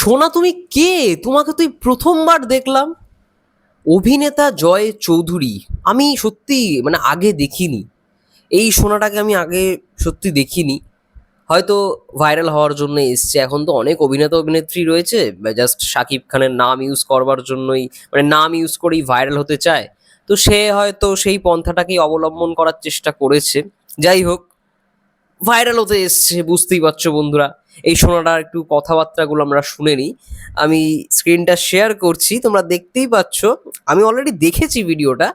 সোনা, তুমি কে? তোমাকে তুই প্রথমবার দেখলাম। অভিনেতা জয় চৌধুরী। আমি সত্যি মানে আগে দেখিনি। এই সোনাটাকে আমি আগে সত্যি দেখিনি। হয়তো ভাইরাল হওয়ার জন্য এসছে। এখন তো অনেক অভিনেতা অভিনেত্রী রয়েছে জাস্ট শাকিব খানের নাম ইউজ করবার জন্যই, মানে নাম ইউজ করেই ভাইরাল হতে চায়। তো সে হয়তো সেই পন্থাটাকেই অবলম্বন করার চেষ্টা করেছে। যাই হোক, ভাইরাল হতে এসছে, বুঝতেই পারছো বন্ধুরা। এই শোনাটার একটু কথাবার্তাগুলো আমরা শুনে নিই। আমি স্ক্রিনটা শেয়ার করছি, তোমরা দেখতেই পাচ্ছ। আমি অলরেডি দেখেছি ভিডিওটা।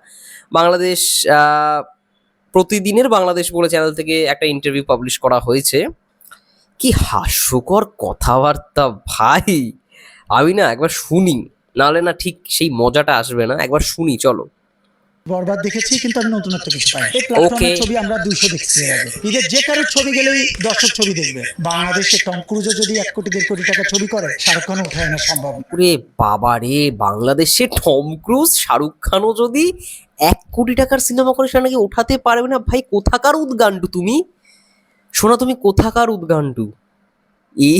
বাংলাদেশ আহ, প্রতিদিনের বাংলাদেশ বলে চ্যানেল থেকে একটা ইন্টারভিউ পাবলিশ করা হয়েছে। কি হাস্যকর কথাবার্তা ভাই! আমি না একবার শুনি, নাহলে না ঠিক সেই মজাটা আসবে না। একবার শুনি, চলো। বরবাদ দেখেছি, কিন্তু আমি নতুনত্ব কিছু পাই। এই প্ল্যাটফর্মের ছবি আমরা 200 দেখছি এর আগে। ঈদের যে কারোর ছবি গেলেই দর্শক ছবি দেখবে। বাংলাদেশে টম ক্রুজও যদি 1 কোটি 1.5 কোটি টাকা ছবি করে, শাহরুখ খানও উঠায় আনা সম্ভব না। ওরে বাবা রে! বাংলাদেশে টম ক্রুজ, শাহরুখ খানও যদি 1 কোটি টাকার সিনেমা করে সেটা নাকি ওঠাতে পারবে না। ভাই, কোথাকার উদ্গান্ডু তুমি? শোনা, তুমি কোথাকার উদ্গান্ডু? এ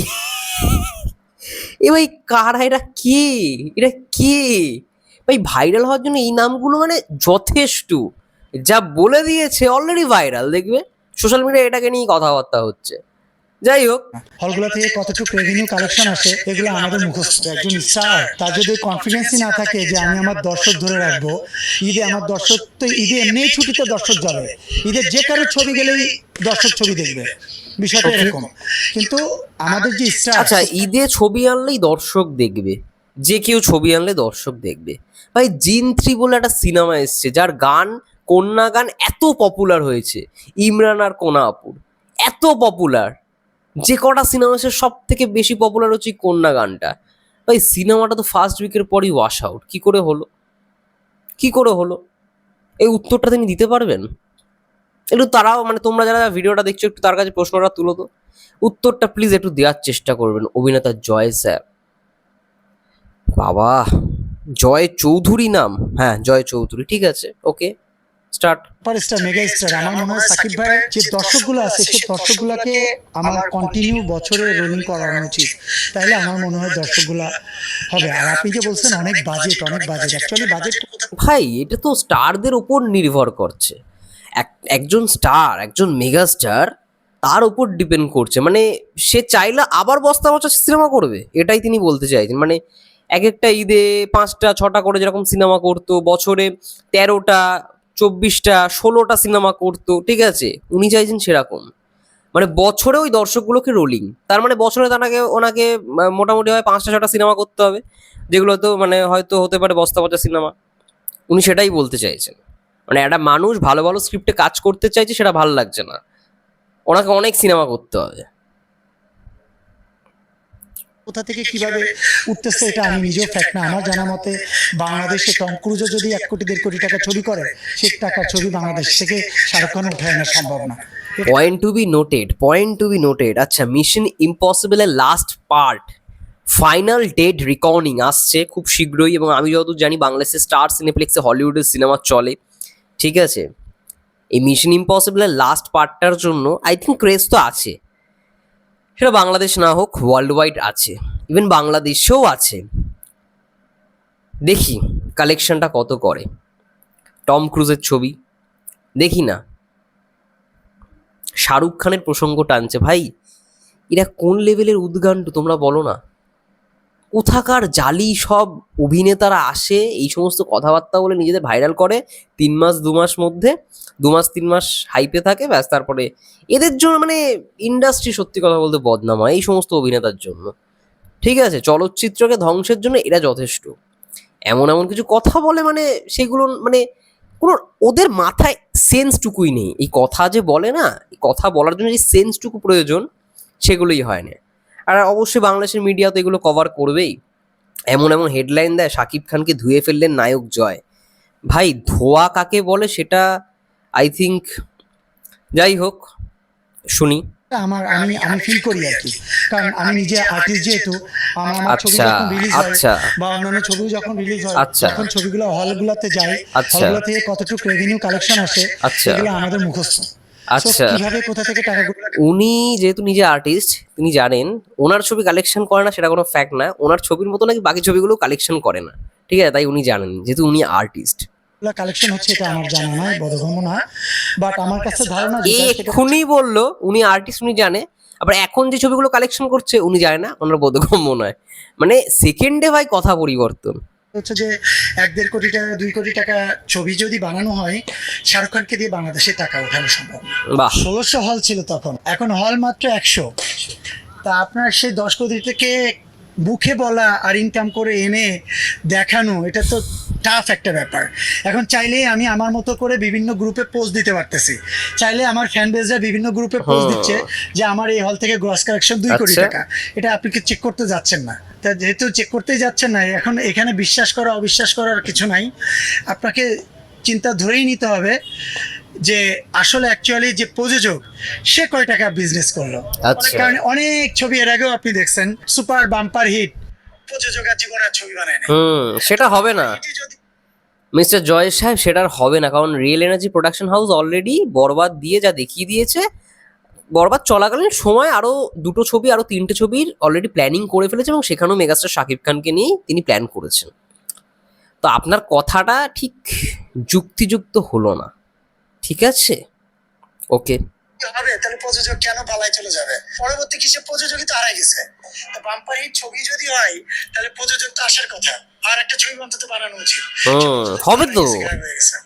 এ ভাই, কারা এরা? কে এরা? কে ভাই? ভাইরাল হওয়ার জন্য এই নামগুলো মানে যথেষ্ট। যা বলে দিয়েছে অলরেডি ভাইরাল, দেখবে সোশ্যাল মিডিয়া এটাকে নিয়ে কথাবার্তা হচ্ছে। যাই হোক, হলগুলো থেকে কতটুকু রেভিনিউ কালেকশন আসে এগুলো আমাদের মুখস্থ। একজন স্টার তার যদি কনফিডেন্সই না থাকে যে আমি আমার দর্শক ধরে রাখবো, ঈদে আমার দর্শক তো ঈদে এমনিই ছুটিতে দর্শক যাবে, ঈদের যে কারোর ছবি গেলেই দর্শক ছবি দেখবে, বিষয়টা এরকম। কিন্তু আমাদের যে স্টার, আচ্ছা, ঈদে ছবি আনলেই দর্শক দেখবে, যে কেউ ছবি আনলে দর্শক দেখবে। ভাই, জিন 3 বলে একটা সিনেমা এসছে, যার গান, কন্যা গান এত পপুলার হয়েছে। ইমরান আর কোনা আপুর এত পপুলার। যে কটা সিনেমা সে সব থেকে বেশি পপুলার হচ্ছে এই কন্যা গানটা। ভাই, সিনেমাটা তো ফার্স্ট উইকের পরই ওয়াশ আউট। কি করে হলো? কি করে হলো? এই উত্তরটা তিনি দিতে পারবেন? একটু তারাও, মানে তোমরা যারা ভিডিওটা দেখছো, একটু তার কাছে প্রশ্নটা তুলো তো। উত্তরটা প্লিজ একটু দেওয়ার চেষ্টা করবেন অভিনেতা জয় স্যার। বাবা, জয় চৌধুরী নাম? হ্যাঁ, জয় চৌধুরী, ঠিক আছে, ওকে, স্টার্ট। Superstar mega star. আমার মনে হয় সাকিব ভাইয়ের যে দর্শকগুলো আছে সেই দর্শকগুলোকে আমার কন্টিনিউ বছরে রোলিং করানো উচিত, তাইলে আমার মনে হয় দর্শকগুলা হবে। আর আপনি যে বলছেন অনেক বাজেট, অনেক বাজেট, অ্যাকচুয়ালি বাজেট ভাই, এটা তো স্টারদের ওপর নির্ভর করছে। একজন স্টার, একজন মেগা স্টার, তার উপর ডিপেন্ড করছে। মানে সে চাইলে আবার বস্তা বস্তা সিনেমা করবে, এটাই তিনি বলতে চাইছেন। মানে এক একটা ঈদে 5টা 6টা করে যেরকম সিনেমা করতো, বছরে 13টা 24টা 16টা সিনেমা করতো, ঠিক আছে, উনি চাইছেন সেরকম। মানে বছরে ওই দর্শকগুলোকে রোলিং, তার মানে বছরে ওনাকে মোটামুটি হয় 5টা 6টা সিনেমা করতে হবে, যেগুলো তো মানে হয়তো হতে পারে বস্তা পচা সিনেমা। উনি সেটাই বলতে চাইছেন। মানে একটা মানুষ ভালো ভালো স্ক্রিপ্টে কাজ করতে চাইছে, সেটা ভালো লাগছে না, ওনাকে অনেক সিনেমা করতে হবে। কোথা থেকে কিভাবে উঠতেছে এটা আমি নিজেও ফ্যাক্ট না। আমার জানা মতে বাংলাদেশে টম ক্রুজও যদি 1 কোটি 1.5 কোটি টাকা ছবি করে, সেই টাকার ছবি বাংলাদেশ থেকে শাহরুখ খান উঠায় আনা সম্ভব না। Point to be noted, point to be noted. আচ্ছা, মিশন ইম্পসিবলের last part final date reckoning আসছে খুব শীঘ্রই, এবং আমি যতদূর জানি বাংলাদেশের স্টার সিনেপ্লেক্সে হলিউডের সিনেমা চলে, ঠিক আছে। এই মিশন ইম্পসিবলের লাস্ট পার্টটার জন্য আই থিঙ্ক ক্রেজ তো আছে, সেটা বাংলাদেশ না হোক ওয়ার্ল্ড ওয়াইড আছে, ইভেন বাংলাদেশেও আছে। দেখি কালেকশনটা কত করে। টম ক্রুজের ছবি দেখি না, শাহরুখ খানের প্রসঙ্গ টানছে। ভাই, এরা কোন লেভেলের উদ্গান্ডু তোমরা বলো না? কোথাকার জালি সব অভিনেতারা আসে, এই সমস্ত কথাবার্তা বলে নিজেদের ভাইরাল করে, 3 মাস 2 মাস মধ্যে, 2 মাস 3 মাস হাইপে থাকে, ব্যাস। তারপরে এদের জন্য মানে ইন্ডাস্ট্রি সত্যি কথা বলতে বদনাম হয় এই সমস্ত অভিনেতার জন্য, ঠিক আছে। চলচ্চিত্রকে ধ্বংসের জন্য এরা যথেষ্ট। এমন এমন কিছু কথা বলে, মানে সেগুলো মানে কোনো, ওদের মাথায় সেন্সটুকুই নেই। এই কথা যে বলে না, এই কথা বলার জন্য যে সেন্সটুকু প্রয়োজন, সেগুলোই হয় না। আর অবশ্যই বাংলাদেশের মিডিয়া তো এগুলো কভার করবেই। এমন এমন হেডলাইন দেয়, শাকিব খানকে ধুয়ে ফেললেন নায়ক জয়। ভাই, ধোয়া কাকে বলে সেটা আই থিঙ্ক, যাই হোক, শুনি। আমার আমি আমি ফিল করি আর কি, কারণ আমি নিজে আর্টিস্ট যেহেতু, আমার আমার ছবি আচ্ছা, যখন রিলিজ হয় আচ্ছা, বা অন্যান্য ছবি যখন রিলিজ হয়, আচ্ছা, যখন ছবিগুলো হলগুলোতে যায়, আচ্ছা, হলগুলো থেকে কতটুকু রেভিনিউ কালেকশন আসে আচ্ছা, এগুলো আমাদের মুখস্থ। আচ্ছা, কিভাবে কোথা থেকে টাকাগুলো উনি যেহেতু নিজে আর্টিস্ট, তিনি জানেন ওনার ছবি কালেকশন করে না সেটা কোনো ফ্যাক্ট না, ওনার ছবির মতো নাকি বাকি ছবিগুলো কালেকশন করে না, ঠিক আছে, তাই উনি জানেন যেহেতু উনি আর্টিস্ট। কালেকশন হচ্ছে এটা আমার জানা নয়, বোধগম্য না, বাট আমার কাছে ধারণা যেটা সেটা এক্ষুনি বললো উনি আর্টিস্ট, উনি জানে, আবার এখন যে ছবিগুলো কালেকশন করছে উনি জানে না, ওনার বোধগম্য নয়, মানে সেকেন্ডে ভাই কথা পরিবর্তন। হচ্ছে যে 1-1.5 কোটি টাকা 2 কোটি টাকা ছবি যদি বানানো হয়, শাহরুখ খানকে দিয়ে বাংলাদেশে টাকা ওঠানো সম্ভব না। বাহ, 1600 হল ছিল তখন, এখন হল মাত্র 100। তা আপনার সেই 10 কোটি থেকে মুখে বলা আর ইনকাম করে এনে দেখানো, এটা তো টাফ একটা ব্যাপার। এখন চাইলেই আমি আমার মতো করে বিভিন্ন গ্রুপে পোস্ট দিতে পারতেছি, চাইলে আমার ফ্যান বেজরা বিভিন্ন গ্রুপে পোস্ট দিচ্ছে যে আমার এই হল থেকে গ্রস কালেকশন 2 কোটি আচ্ছা। টাকা। এটা আপনি কি চেক করতে যাচ্ছেন না? তা যেহেতু চেক করতেই যাচ্ছেন না, এখন এখানে বিশ্বাস করা অবিশ্বাস করার কিছু নাই, আপনাকে চিন্তা ধরেই নিতে হবে যে আসলে অ্যাকচুয়ালি যে প্রযোজক সে কয় টাকা বিজনেস করলো। আচ্ছা। কারণ অনেক ছবি এর আগেও আপনি দেখছেন সুপার বাম্পার হিট, প্রযোজক আর জীবন আর ছবি বানায় না। সেটা হবে না এটি যদি মিস্টার জয় সাহেব, সেটার হবে না, কারণ real energy production house already বরবাদ দিয়ে যা দেখিয়ে দিয়েছে, বরবাদ চলাকালীন সময় আরো 2টো ছবি, আরো 3টে ছবির অলরেডি প্ল্যানিং করে ফেলেছে, এবং সেখানেও মেগাস্টার শাকিব খানকে নিয়ে তিনি প্ল্যান করেছেন। তো আপনার কথাটা ঠিক যুক্তিযুক্ত হলো না, ঠিক আছে, ওকে। হবে তাহলে প্রযোজক কেন পালায় চলে যাবে? পরবর্তী কিসে প্রযোজকই তো হারাই গেছে। বাম্পার হিট ছবি যদি হয় তাহলে প্রযোজক তো আসার কথা, আর একটা ছবি অন্তত বানানো উচিত। হবে তো। হয়ে গেছে।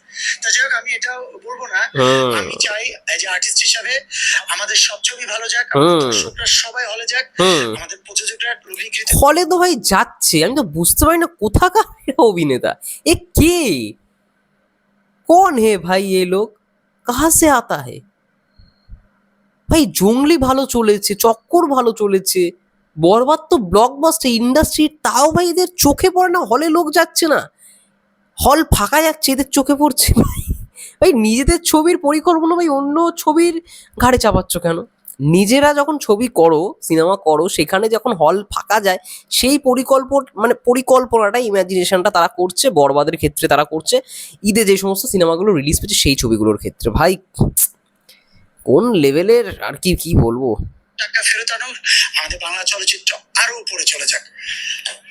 তা যাই হোক, আমি এটাও বলবো না, আমি চাই এজ এ আর্টিস্ট হিসাবে আমাদের সব ছবি ভালো যাক, আমাদের দর্শকরা সবাই হলে যাক, আমাদের প্রযোজকরা রবিকৃত হলে তো ভাই যাচ্ছে, আমি তো বুঝতে পারি না কোথাকার অভিনেতা, এ কে, कौन है भाई ये लोग, कहाँ से आता है ভাই? জঙ্গলি ভালো চলেছে, চক্কর ভালো চলেছে, বরবাদ তো ব্লকবাস্টার ইন্ডাস্ট্রি, তাও ভাই এদের চোখে পড়ে না, হলে লোক যাচ্ছে না, হল ফাঁকা যাচ্ছে, এদের চোখে পড়ছে ভাই। ভাই নিজেদের ছবির পরিকল্পনা ভাই অন্য ছবির ঘাড়ে চাপাচ্ছ কেন? নিজেরা যখন ছবি করো, সিনেমা করো, সেখানে যখন হল ফাঁকা যায়, সেই পরিকল্পনাটা, ইমাজিনেশনটা তারা করছে, বরবাদের ক্ষেত্রে তারা করছে, ঈদে যে সমস্ত সিনেমাগুলো রিলিজ পেয়েছে সেই ছবিগুলোর ক্ষেত্রে। ভাই কোন লেভেলের, আর কি কি বলবো। টাকা ফেরত আনো, আমাদের বাংলা চলচ্চিত্র আরো উপরে চলে যাক,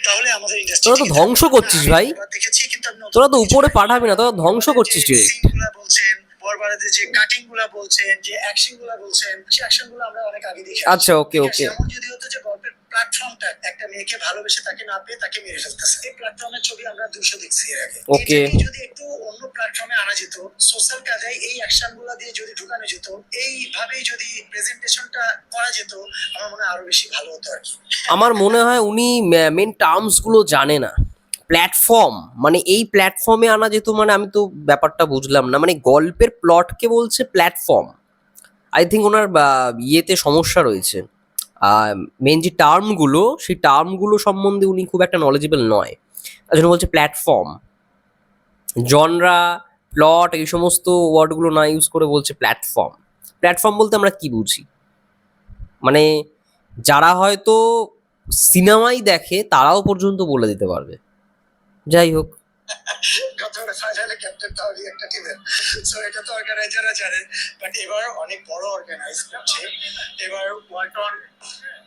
তাহলে আমাদের ইন্ডাস্ট্রি তোরা তো ধ্বংস করছিস ভাই, দেখেছি, কিন্তু আমি তোরা তো উপরে পাঠাবি না, তোরা ধ্বংস করছিস ডিরেক্ট। সিনগুলা বলছেন, বরবাদের যে কাটিং গুলা বলছেন, যে অ্যাকশন গুলা বলছেন, সেই অ্যাকশন গুলো আমরা অনেক আগে দেখে আচ্ছা, ওকে ওকে। এমন যদি হতো যে গল্পের প্ল্যাটফর্মটা একটা মেয়েকে ভালোবেসে তাকে না পেয়ে তাকে মেরে ফেলতেছে, এই প্ল্যাটফর্মের ছবি আমরা 200 দেখছি এর আগে। ওকে। এটাকে যদি একটু অন্য প্ল্যাটফর্মে আনা যেত, সোশ্যাল কাজে এই অ্যাকশন গুলা দিয়ে যদি ঢুকানো যেত, এইভাবেই যদি প্রেজেন্টেশনটা করা যেত, আমার মনে হয় আরো বেশি ভালো হতো আর কি। আমার মনে হয় উনি মেন টার্মস গুলো জানে না। প্ল্যাটফর্ম মানে এই প্ল্যাটফর্মে আনা যেত, মানে আমি তো ব্যাপারটা বুঝলাম না, মানে গল্পের প্লটকে বলছে প্ল্যাটফর্ম। আই থিঙ্ক ওনার ইয়েতে সমস্যা রয়েছে, মেন যে টার্মগুলো, সেই টার্মগুলো সম্বন্ধে উনি খুব একটা নলেজেবল নয়, তার জন্য বলছে প্ল্যাটফর্ম। জনরা, প্লট, এই সমস্ত ওয়ার্ডগুলো না ইউজ করে বলছে প্ল্যাটফর্ম। প্ল্যাটফর্ম বলতে আমরা কি বুঝি, মানে যারা হয়তো সিনেমাই দেখে তারাও পর্যন্ত বলে দিতে পারবে। যাই হোক, কথাটা ফাইনালে ক্যাপ্টেন তাহলে একটা টিমের, সো এটা তো অর্গানাইজাররা জানে, বাট এবার অনেক বড় অর্গানাইজ করছে। এবার ওয়ালটন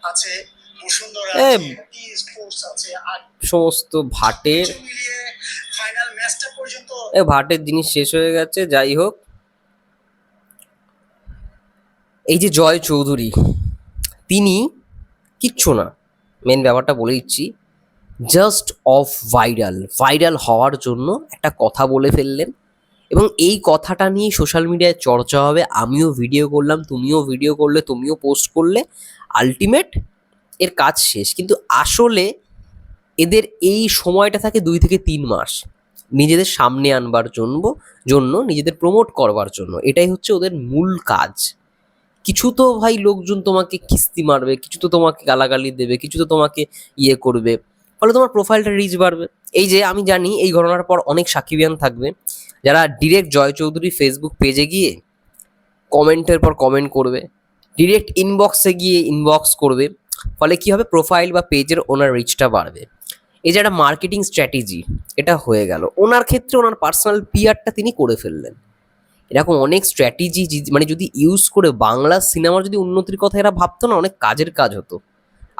আছে, বসুন্ধরা এ আছে, টি স্পোর্টস আছে, আর সমস্ত ভাটের মিলিয়ে ফাইনাল ম্যাচটা পর্যন্ত ভাটের জিনিস শেষ হয়ে গেছে। যাই হোক, এই যে জয় চৌধুরী, তিনি কিচ্ছু না, মেন ব্যাপারটা বলে দিচ্ছি, জাস্ট অফ ভাইরাল হওয়ার জন্য একটা কথা বলে ফেললেন, এবং এই কথাটা নিয়ে সোশ্যাল মিডিয়ায় চর্চা হবে, আমিও ভিডিও করলাম, তুমিও ভিডিও করলে, তুমিও পোস্ট করলে, আলটিমেট এর কাজ শেষ। কিন্তু আসলে এদের এই সময়টা থাকে 2 থেকে 3 মাস নিজেদের সামনে আনবার জন্য নিজেদের প্রমোট করবার জন্য, এটাই হচ্ছে ওদের মূল কাজ। কিছু তো ভাই লোকজন তোমাকে কিস্তি মারবে, কিছু তো তোমাকে গালাগালি দেবে, কিছু তো তোমাকে ইয়ে করবে, ফলে তোমার প্রোফাইলটা রিচ বাড়বে। এই যে আমি জানি এই ঘটনার পর অনেক সাকিবিয়ান থাকবে যারা ডিরেক্ট জয় চৌধুরী ফেসবুক পেজে গিয়ে কমেন্টের পর কমেন্ট করবে, ডিরেক্ট ইনবক্সে গিয়ে ইনবক্স করবে, ফলে কি হবে, প্রোফাইল বা পেজের ওনার রিচটা বাড়বে। এই যে একটা মার্কেটিং স্ট্র্যাটেজি, এটা হয়ে গেল ওনার ক্ষেত্রে, ওনার পার্সোনাল পিআরটা তিনি করে ফেললেন। এরকম অনেক স্ট্র্যাটেজি মানে যদি ইউজ করে বাংলা সিনেমার যদি উন্নতির কথা এরা ভাবতো না, অনেক কাজের কাজ হতো।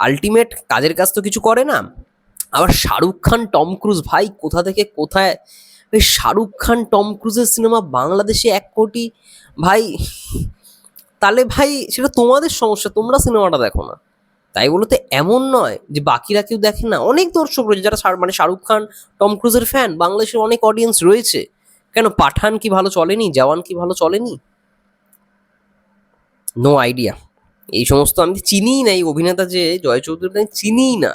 আলটিমেট কাজের কাজ তো কিছু করে না। আবার শাহরুখ খান, টম ক্রুজ, ভাই কোথা থেকে কোথায়! এই শাহরুখ খান, টম ক্রুজের সিনেমা বাংলাদেশে 1 কোটি, ভাই! তাহলে ভাই সেটা তোমাদের সমস্যা, তোমরা সিনেমাটা দেখো না। তাই বলে তো এমন নয় যে বাকিরা কেউ দেখে না, অনেক দর্শক রয়েছে যারা মানে শাহরুখ খান, টম ক্রুজের ফ্যান, বাংলাদেশের অনেক অডিয়েন্স রয়েছে। কেন পাঠান কি ভালো চলেনি, জওয়ান কি ভালো চলেনি? No idea. এই সমস্ত আমি চিনিই না, এই অভিনেতা যে জয় চৌধুরী আমি চিনিই না।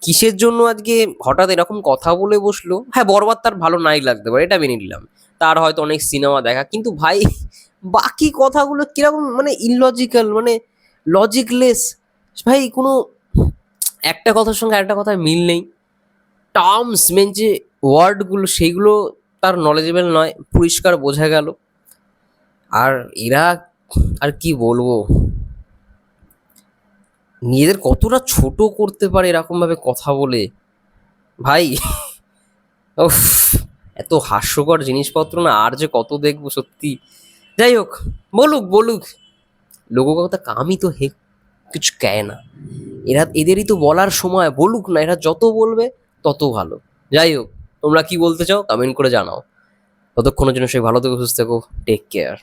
কিসের জন্য আজকে হঠাৎ এরকম কথা বলে বসলো? হ্যাঁ, বরবাদ তার ভালো নাই লাগতে পারে, এটা মেনে নিলাম। তার হয়তো অনেক সিনেমা দেখা, কিন্তু ভাই বাকি কথাগুলো কিরকম মানে ইললজিক্যাল, মানে লজিকলেস। ভাই কোনো একটা কথার সঙ্গে আরেকটা কথার মিল নেই। টার্মস মেন যে ওয়ার্ডগুলো সেইগুলো তার নলেজেবল নয়, পরিষ্কার বোঝা গেল। আর এরা আর কি বলবো, নিজেদের কতটা ছোট করতে পারে এরকম ভাবে কথা বলে, ভাই! উফ, এত হাস্যকর জিনিসপত্র না আর যে কত দেখবো সত্যি। যাই হোক, বলুক বলুক, লোককথা কামই তো হে কিছু কেয় না। এরা এদেরই তো বলার সময়, বলুক না, এরা যত বলবে তত ভালো। যাই হোক, তোমরা কি বলতে চাও কমেন্ট করে জানাও। ততক্ষণের জন্য সবাই ভালো থেকো, সুস্থ থেকো, টেক কেয়ার।